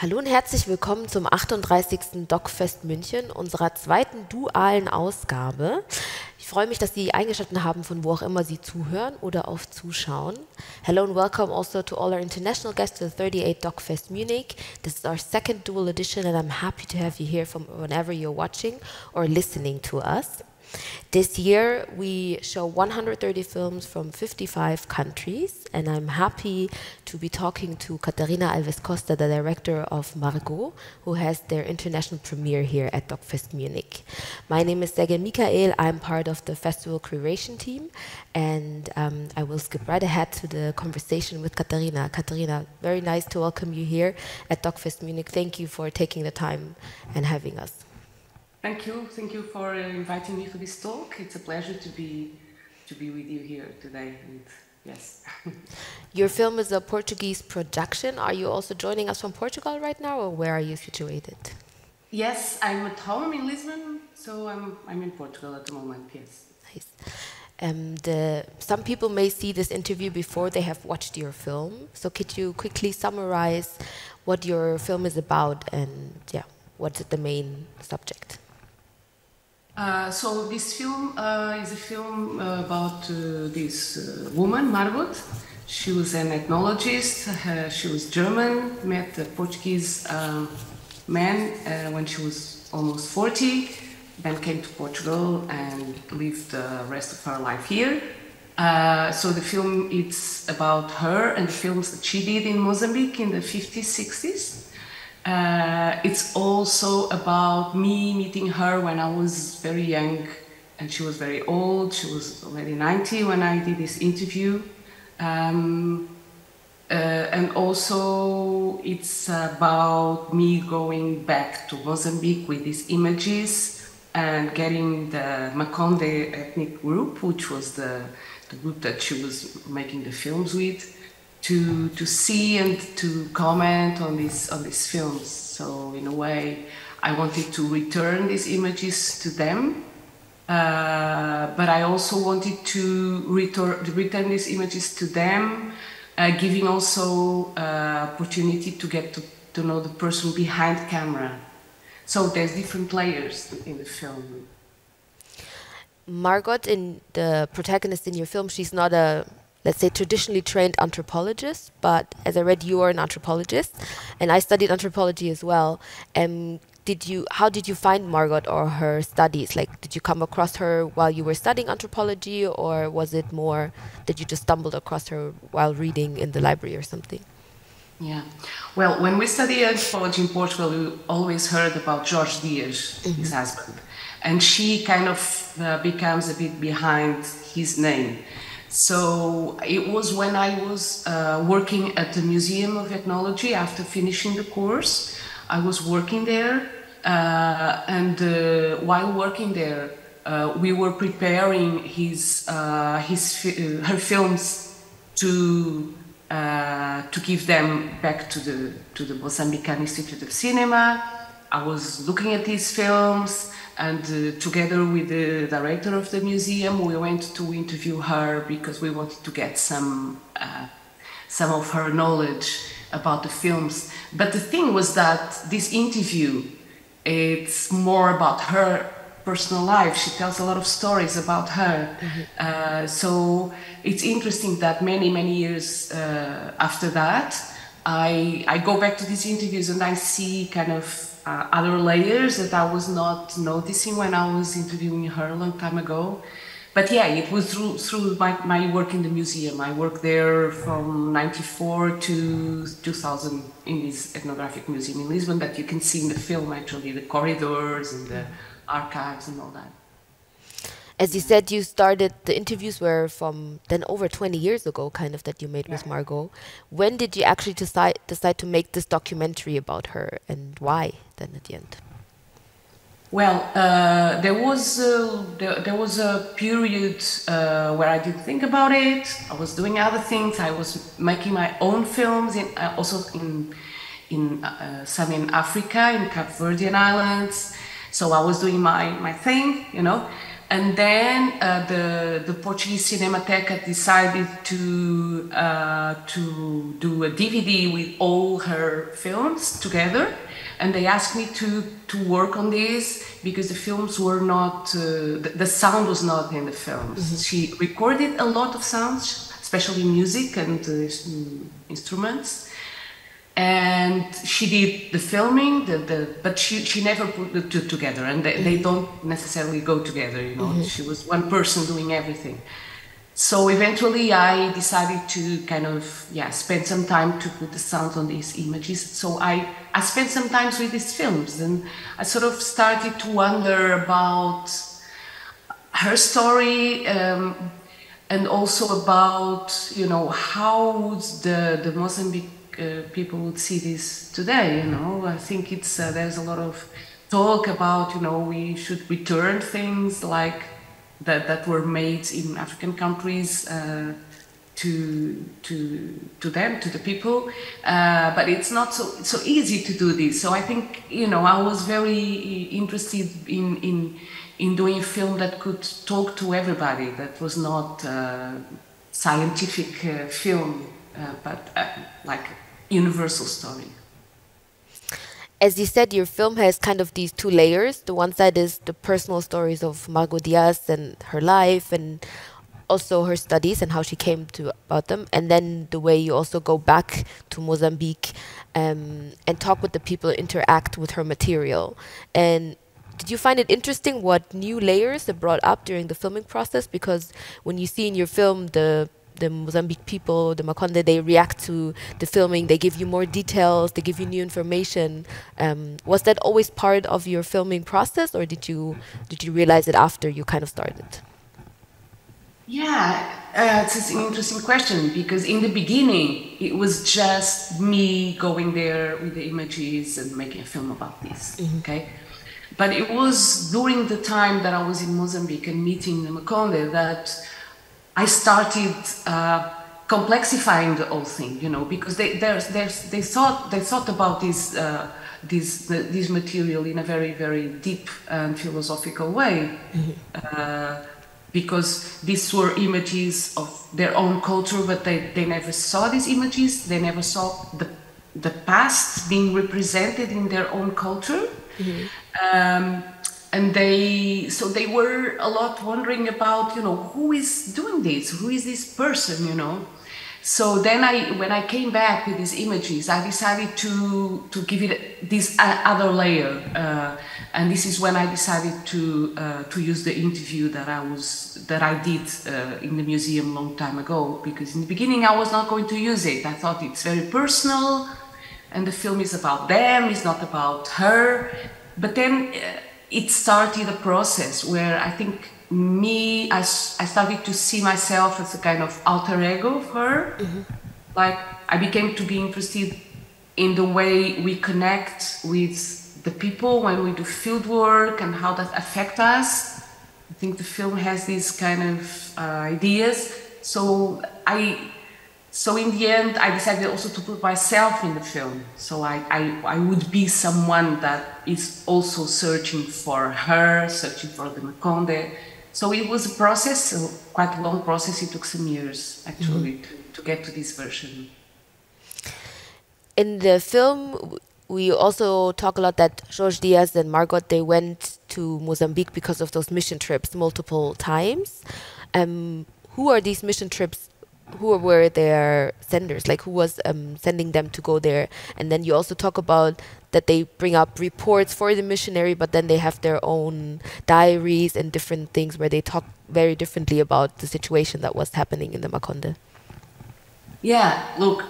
Hallo und herzlich willkommen zum 38. DOK.fest München, unserer zweiten dualen Ausgabe. Ich freue mich, dass Sie eingeschaltet haben, von wo auch immer Sie zuhören oder auf zuschauen. Hello and welcome also to all our international guests to the 38th DOK.fest Munich. This is our second dual edition and I'm happy to have you here from whenever you're watching or listening to us. This year we show 130 films from 55 countries, and I'm happy to be talking to Catarina Alves Costa, the director of MARGOT, who has their international premiere here at DOK.fest Munich. My name is Sergen Michael, I'm part of the festival curation team, and I will skip right ahead to the conversation with Catarina. Catarina, very nice to welcome you here at DOK.fest Munich. Thank you for taking the time and having us. Thank you for inviting me to this talk. It's a pleasure to be with you here today. And yes. Your film is a Portuguese production. Are you also joining us from Portugal right now, or where are you situated? Yes, I'm at home in Lisbon, so I'm in Portugal at the moment. Yes. Nice. Some people may see this interview before they have watched your film. So could you quickly summarize what your film is about and what's the main subject? So this film is a film about this woman, Margot. She was an ethnologist. She was German, met a Portuguese man when she was almost 40, then came to Portugal and lived the rest of her life here. So the film, it's about her and the films that she did in Mozambique in the 50s, 60s. It's also about me meeting her when I was very young and she was very old. She was already 90 when I did this interview. And also it's about me going back to Mozambique with these images and getting the Makonde ethnic group, which was the group that she was making the films with, to see and to comment on these films. So in a way, I wanted to return these images to them, but I also wanted to return these images to them, giving also opportunity to get to know the person behind camera. So there's different layers in the film. Margot, in the protagonist in your film, she's not a, let's say, traditionally trained anthropologist, but as I read, you are an anthropologist, and I studied anthropology as well. How did you find Margot or her studies? Like, did you come across her while you were studying anthropology, or was it more that you just stumbled across her while reading in the library or something? Yeah, well, when we studied anthropology in Portugal, we always heard about Jorge Dias, his husband, and she kind of becomes a bit behind his name. So it was when I was working at the Museum of Ethnology after finishing the course. I was working there, and while working there, we were preparing her films to give them back to the Mozambican Institute of Cinema. I was looking at these films. And together with the director of the museum, we went to interview her because we wanted to get some of her knowledge about the films. But the thing was that this interview, it's more about her personal life. She tells a lot of stories about her. So it's interesting that many years after that, I go back to these interviews and I see kind of other layers that I was not noticing when I was interviewing her a long time ago. But yeah, it was through my work in the museum. I worked there from 94 to 2000 in this ethnographic museum in Lisbon that you can see in the film, actually, the corridors and the archives and all that. As you said, you started, the interviews were from then over 20 years ago, kind of, that you made with Margot. When did you actually decide to make this documentary about her, and why then at the end? Well, there was a period where I didn't think about it. I was doing other things. I was making my own films, some in Africa, in Cape Verdean Islands. So I was doing my thing, you know. And then the Portuguese Cinemateca decided to do a DVD with all her films together, and they asked me to work on this because the films were not the sound was not in the films. Mm-hmm. She recorded a lot of sounds, especially music and instruments. And she did the filming, but she never put the two together, and they don't necessarily go together, you know. Mm-hmm. She was one person doing everything. So eventually I decided to kind of, spend some time to put the sound on these images. So I spent some time with these films, and I sort of started to wonder about her story, and also about, you know, how the Mozambique people would see this today, you know. I think it's there's a lot of talk about, you know, we should return things like that were made in African countries to them, to the people, but it's not so easy to do this. So I think, you know, I was very interested in doing a film that could talk to everybody, that was not scientific film, but like universal story. As you said, your film has kind of these two layers. The one side is the personal stories of Margot Diaz and her life, and also her studies and how she came to about them. And then the way you also go back to Mozambique and talk with the people, interact with her material. And did you find it interesting what new layers it brought up during the filming process? Because when you see in your film the Mozambique people, the Makonde, they react to the filming, they give you more details, they give you new information. Was that always part of your filming process, or did you realize it after you kind of started? Yeah, it's an interesting question, because in the beginning it was just me going there with the images and making a film about this, okay? But it was during the time that I was in Mozambique and meeting the Makonde that I started complexifying the whole thing, you know, because they thought about this material in a very, very deep and philosophical way, because these were images of their own culture, but they never saw these images. They never saw the past being represented in their own culture. And they were a lot wondering about, you know, who is doing this? Who is this person, you know? So then when I came back with these images, I decided to give it this other layer. And this is when I decided to use the interview that I did in the museum a long time ago, because in the beginning I was not going to use it. I thought it's very personal, and the film is about them, it's not about her. But then it started a process where I think I started to see myself as a kind of alter ego of her. Like, I became to be interested in the way we connect with the people when we do field work and how that affects us. I think the film has these kind of ideas. So in the end, I decided also to put myself in the film. So I would be someone that is also searching for her, searching for the Makonde. So it was a process, quite a long process. It took some years, actually, to get to this version. In the film, we also talk a lot that Jorge Diaz and Margot, they went to Mozambique because of those mission trips multiple times. Who are these mission trips? Who were their senders? Like, who was sending them to go there? And then you also talk about that they bring up reports for the missionary, but then they have their own diaries and different things where they talk very differently about the situation that was happening in the Makonde. Yeah, look,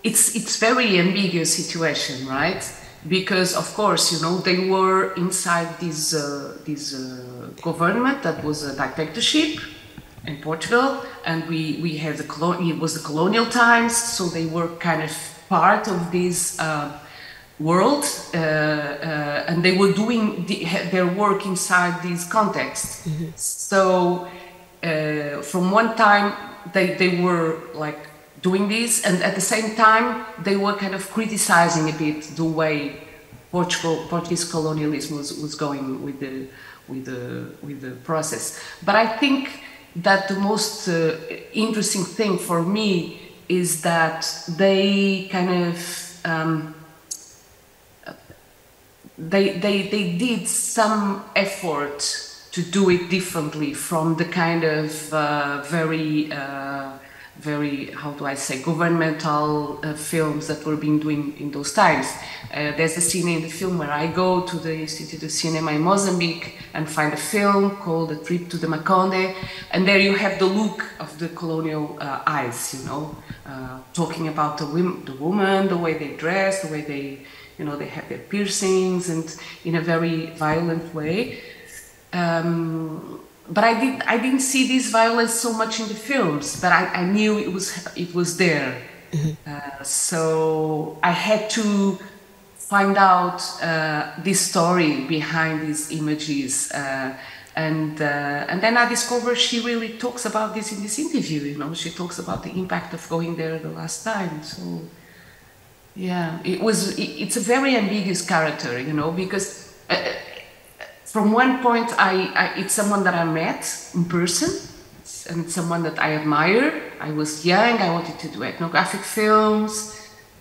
it's very ambiguous situation, right? Because of course, you know, they were inside this government that was a dictatorship in Portugal, and we had it was the colonial times, so they were kind of part of this world, and they were doing their work inside this context. So from one time they were like doing this, and at the same time they were kind of criticizing a bit the way Portuguese colonialism was going the process. But I think that the most interesting thing for me is that they kind of they did some effort to do it differently from the kind of very, how do I say, governmental films that were being doing in those times. There's a scene in the film where I go to the Institute of Cinema in Mozambique and find a film called A Trip to the Maconde, and there you have the look of the colonial eyes, you know, talking about the woman, the way they dress, the way they, you know, they have their piercings, and in a very violent way. But I didn't see this violence so much in the films, but I knew it was there. Mm-hmm. So I had to find out this story behind these images, and then I discovered she really talks about this in this interview. You know, she talks about the impact of going there the last time. So yeah, it's a very ambiguous character, you know, because. From one point, it's someone that I met in person and someone that I admire. I was young, I wanted to do ethnographic films.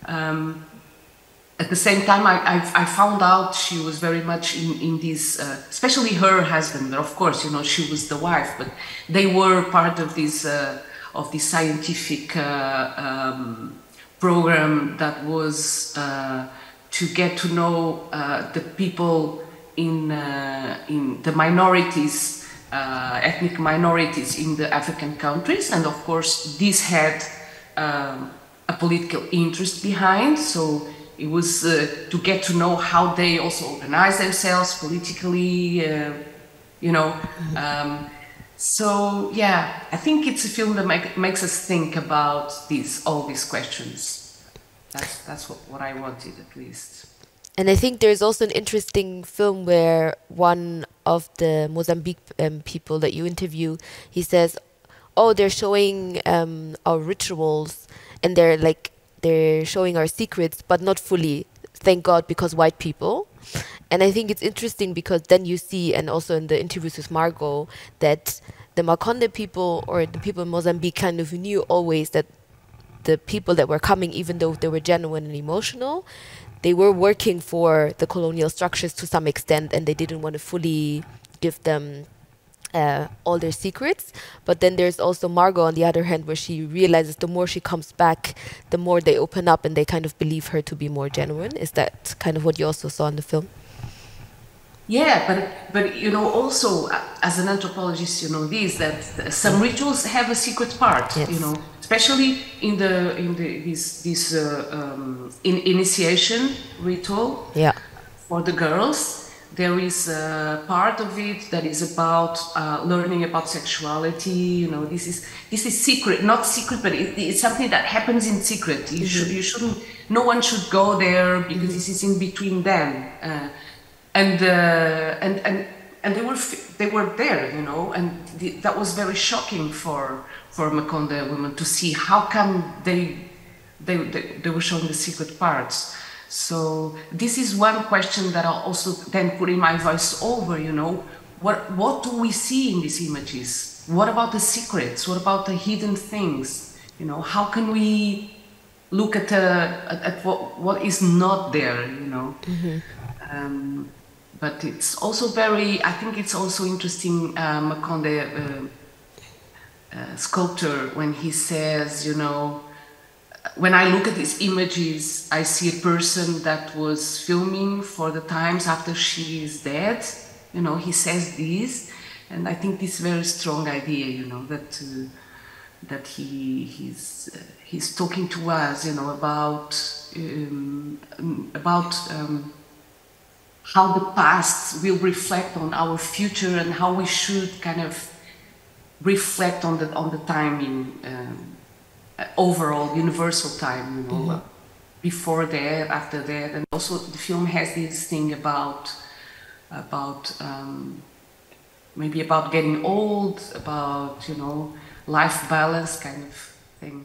At the same time, I found out she was very much in this, especially her husband, but of course, you know, she was the wife, but they were part of this scientific program that was to get to know the people in the minorities, ethnic minorities in the African countries, and of course this had a political interest behind, so it was to get to know how they also organize themselves politically, you know. So yeah, I think it's a film that makes us think about all these questions. That's what I wanted, at least. And I think there's also an interesting film where one of the Mozambique people that you interview, he says, "Oh, they're showing our rituals, and they're showing our secrets, but not fully. Thank God, because white people." And I think it's interesting because then you see, and also in the interviews with Margot, that the Makonde people or the people in Mozambique kind of knew always that the people that were coming, even though they were genuine and emotional, they were working for the colonial structures to some extent, and they didn't want to fully give them all their secrets. But then there's also Margot, on the other hand, where she realizes the more she comes back, the more they open up and they kind of believe her to be more genuine. Is that kind of what you also saw in the film? Yeah, but you know, also as an anthropologist, you know that some rituals have a secret part. Yes. You know, especially in this initiation ritual. Yeah. For the girls, there is a part of it that is about learning about sexuality. You know, this is secret, not secret, but it's something that happens in secret. You shouldn't. No one should go there because this is in between them. And they were there, you know, and that was very shocking for Makonde women to see how come they were showing the secret parts. So this is one question that I'll also then put in my voice over, you know, what do we see in these images? What about the secrets? What about the hidden things? You know, how can we look at what is not there, you know? Mm-hmm. But it's also I think it's also interesting, Makonde sculptor, when he says, you know, when I look at these images, I see a person that was filming for the times after she is dead. You know, he says this, and I think this very strong idea, you know, that he's talking to us, you know, about how the past will reflect on our future and how we should kind of reflect on the time in overall universal time, you know, mm-hmm. Before that, after that, and also the film has this thing about maybe about getting old, about, you know, life balance kind of thing.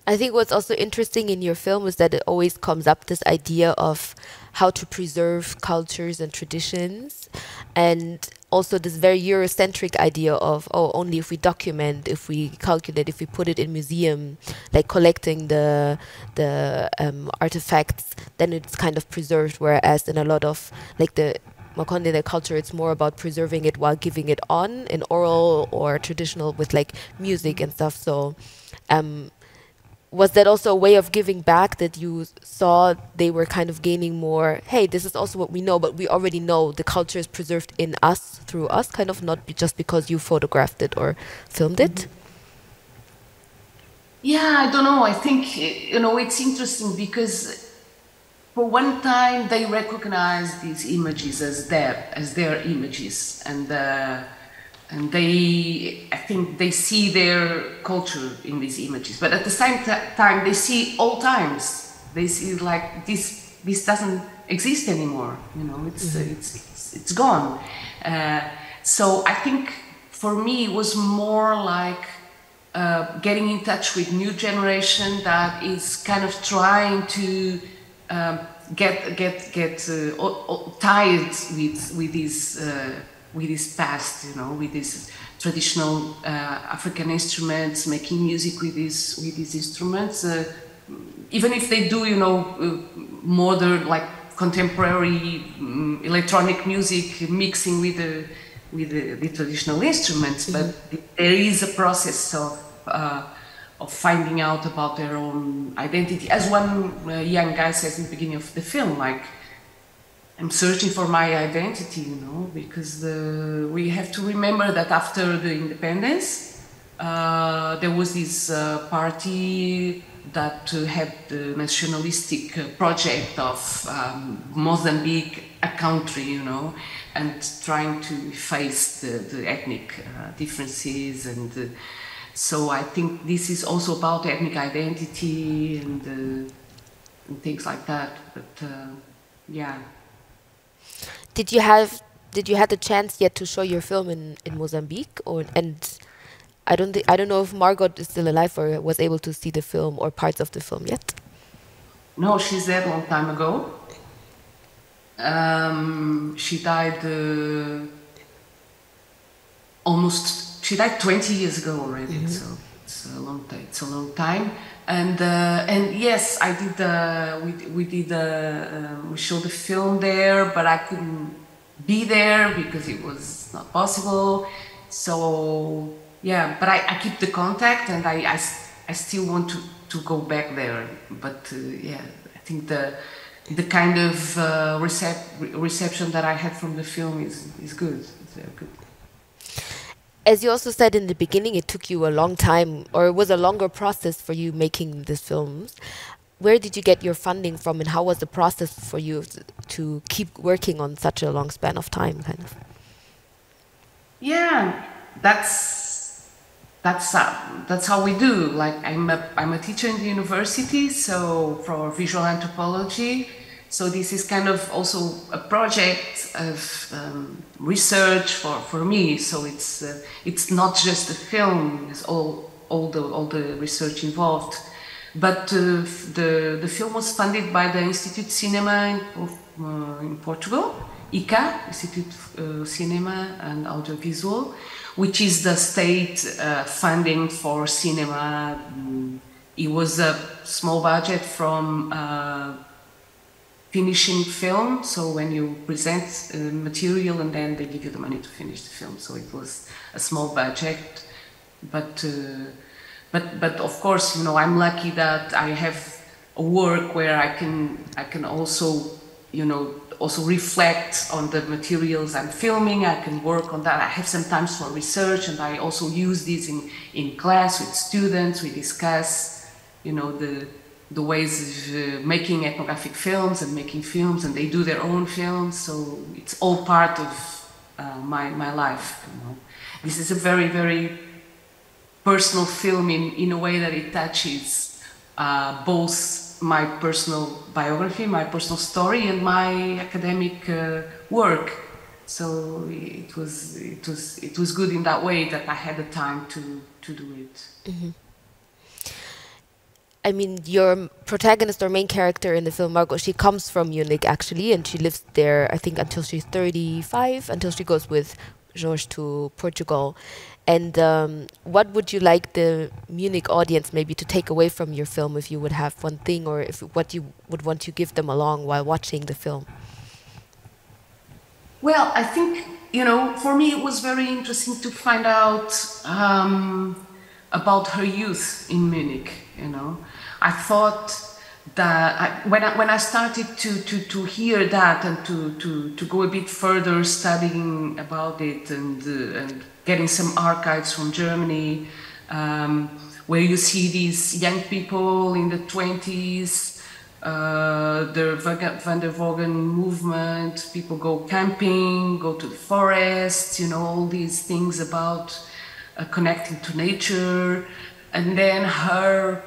I think what's also interesting in your film is that it always comes up this idea of how to preserve cultures and traditions. and also this very Eurocentric idea of, oh, only if we document, if we calculate, if we put it in museum, like collecting the artifacts, then it's kind of preserved. Whereas in a lot of like the Makonde culture, it's more about preserving it while giving it on in oral or traditional with like music and stuff. So was that also a way of giving back, that you saw they were kind of gaining more, hey, this is also what we know, but we already know the culture is preserved in us, through us, kind of, not just because you photographed it or filmed it? Yeah, I don't know. I think, it's interesting because for one time they recognize these images as their images, and I think they see their culture in these images. But at the same time, they see all times. They see like this doesn't exist anymore. It's gone. So I think for me it was more like getting in touch with new generation that is kind of trying to get tied with this past, with these traditional African instruments, making music with these instruments, even if they do, modern, like contemporary electronic music, mixing with the traditional instruments. But there is a process of finding out about their own identity, as one young guy says in the beginning of the film, like, I'm searching for my identity, because we have to remember that after the independence, there was this party that had the nationalistic project of Mozambique, a country, and trying to face the ethnic differences. And so I think this is also about ethnic identity and things like that. But yeah. Did you have the chance yet to show your film in Mozambique, and I don't know if Margot is still alive or was able to see the film or parts of the film yet? No, she's dead a long time ago. She died she died 20 years ago already. So it's a long time. It's a long time. And yes, I did. We showed the film there, but I couldn't be there because it was not possible. So yeah, but I keep the contact, and I still want to go back there. But yeah, I think the kind of reception that I had from the film is good. It's very good. As you also said in the beginning, it took you a long time, or it was a longer process for you making these films. Where did you get your funding from, and how was the process for you to keep working on such a long span of time, kind of? Yeah, that's how we do. Like, I'm a teacher in the university, so for visual anthropology. So this is kind of also a project of research for me. So it's not just a film; it's all the research involved. But the film was funded by the Institute Cinema in Portugal, ICA, Institute Cinema and Audiovisual, which is the state funding for cinema. It was a small budget from finishing film, so when you present material and then they give you the money to finish the film. So it was a small budget, but of course, I'm lucky that I have a work where I can also, also reflect on the materials I'm filming. I can work on that. I have some time for research, and I also use this in class with students. We discuss, the ways of making ethnographic films and making films, and they do their own films. So it's all part of my life. This is a very, very personal film in a way that it touches both my personal biography, my personal story, and my academic work. So it was good in that way that I had the time to do it. Mm-hmm. I mean, your protagonist or main character in the film, Margot, she comes from Munich actually, and she lives there, I think, until she's 35, until she goes with George to Portugal. And what would you like the Munich audience maybe to take away from your film if you would have one thing, or if what you would want to give them along while watching the film? Well, I think, for me it was very interesting to find out about her youth in Munich. I thought that when I started to hear that and to go a bit further studying about it and getting some archives from Germany, where you see these young people in the 20s, the Van der Wagen movement, people go camping, go to the forest, all these things about connecting to nature, and then her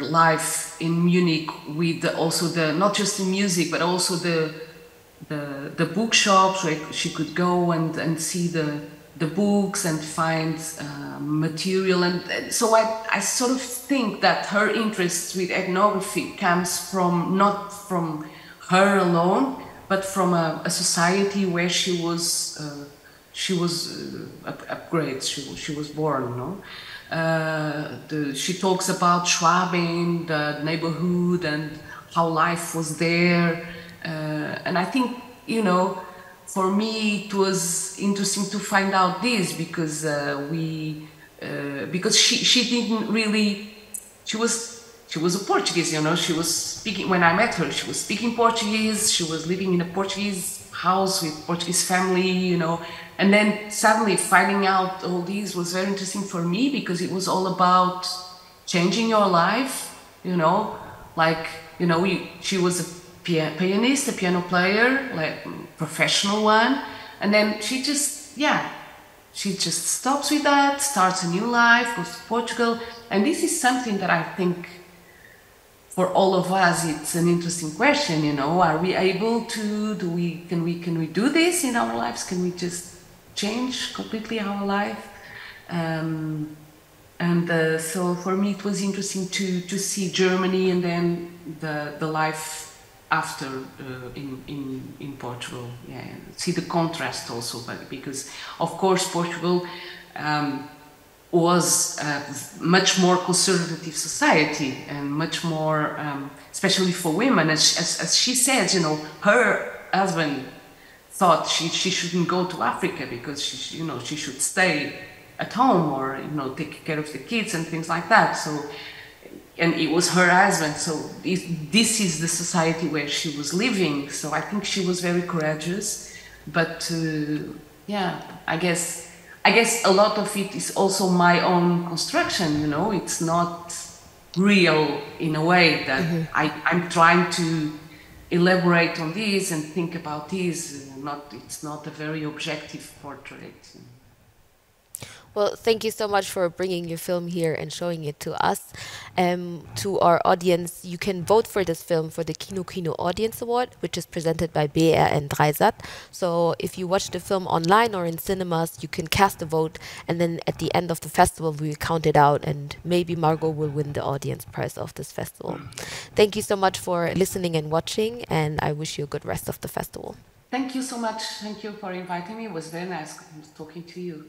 life in Munich with also not just the music but also the bookshops where she could go and see the books and find material, and so I sort of think that her interest with ethnography comes not from her alone, but from a society where she was upgrades. She was born, she talks about Schwabing, the neighborhood, and how life was there, and I think for me it was interesting to find out this because because she didn't really, she was a Portuguese, she was speaking, when I met her, she was speaking Portuguese, she was living in a Portuguese house with Portuguese family, and then suddenly finding out all these was very interesting for me because it was all about changing your life, she was a pianist, a piano player, like professional one, and then she just stops with that, starts a new life, goes to Portugal, and this is something that I think for all of us it's an interesting question. Are we able to can we do this in our lives? Can we just change completely our life? So for me it was interesting to see Germany and then the life after in Portugal, see the contrast also, but because of course Portugal was a much more conservative society and much more, especially for women, as she says, her husband thought she shouldn't go to Africa because she should stay at home or take care of the kids and things like that. So. And it was her husband, so this is the society where she was living. So I think she was very courageous. But I guess a lot of it is also my own construction. It's not real in a way that I'm trying to elaborate on this and think about this. It's not a very objective portrait. Well, thank you so much for bringing your film here and showing it to us. To our audience, you can vote for this film for the Kino Audience Award, which is presented by BR and Dreisat. So if you watch the film online or in cinemas, you can cast a vote, and then at the end of the festival, we will count it out, and maybe Margot will win the audience prize of this festival. Thank you so much for listening and watching, and I wish you a good rest of the festival. Thank you so much. Thank you for inviting me. It was very nice talking to you.